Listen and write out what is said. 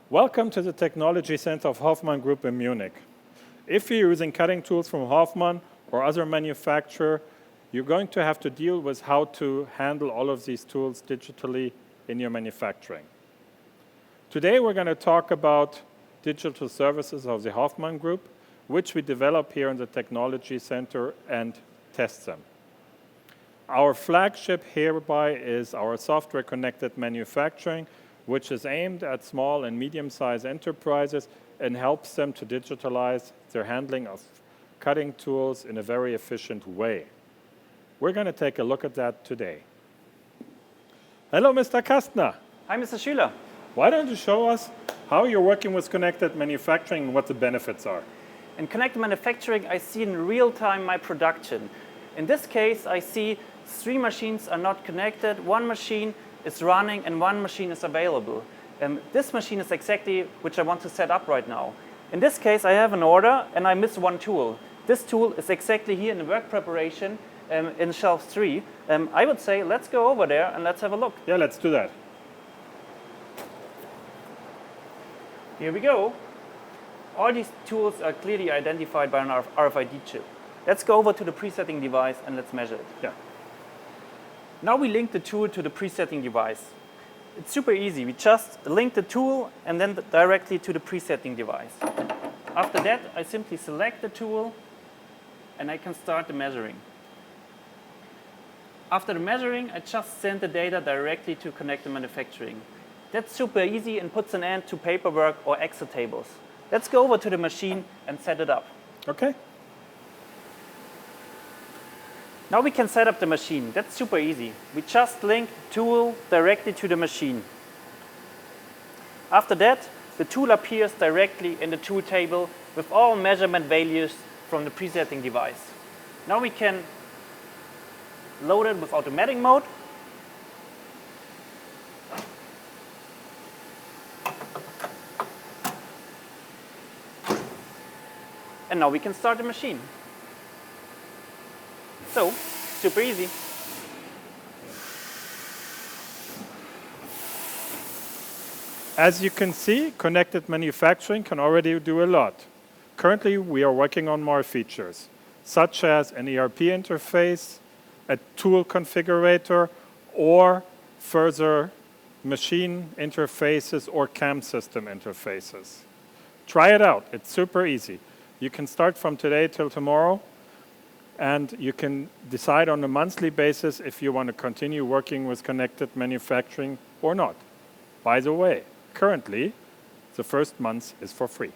Welcome to the Technology Center of Hoffmann Group in Munich. If you're using cutting tools from Hoffmann or other manufacturer, you're going to have to deal with how to handle all of these tools digitally in your manufacturing. Today we're going to talk about digital services of the Hoffmann Group, which we develop here in the Technology Center and test them. Our flagship hereby is our software-connected manufacturing, which is aimed at small and medium-sized enterprises and helps them to digitalize their handling of cutting tools in a very efficient way. We're going to take a look at that today. Hello, Mr. Kastner. Hi, Mr. Schüler. Why don't you show us how you're working with connected manufacturing and what the benefits are? In connected manufacturing, I see in real time my production. In this case, I see 3 machines are not connected, 1 machine is running and 1 machine is available. This machine is exactly which I want to set up right now. In this case, I have an order and I miss 1 tool. This tool is exactly here in the work preparation in shelf 3. I would say let's go over there and let's have a look. Yeah, let's do that. Here we go. All these tools are clearly identified by an RFID chip. Let's go over to the presetting device and let's measure it. Yeah. Now we link the tool to the presetting device. It's super easy. We just link the tool and then directly to the presetting device. After that, I simply select the tool and I can start the measuring. After the measuring, I just send the data directly to connected manufacturing. That's super easy and puts an end to paperwork or Excel tables. Let's go over to the machine and set it up. Okay. Now we can set up the machine. That's super easy. We just link the tool directly to the machine. After that, the tool appears directly in the tool table with all measurement values from the presetting device. Now we can load it with automatic mode. And now we can start the machine. So, super easy. As you can see, connected manufacturing can already do a lot. Currently, we are working on more features, such as an ERP interface, a tool configurator, or further machine interfaces or CAM system interfaces. Try it out. It's super easy. You can start from today till tomorrow, and you can decide on a monthly basis if you want to continue working with connected manufacturing or not. By the way, currently, the first month is for free.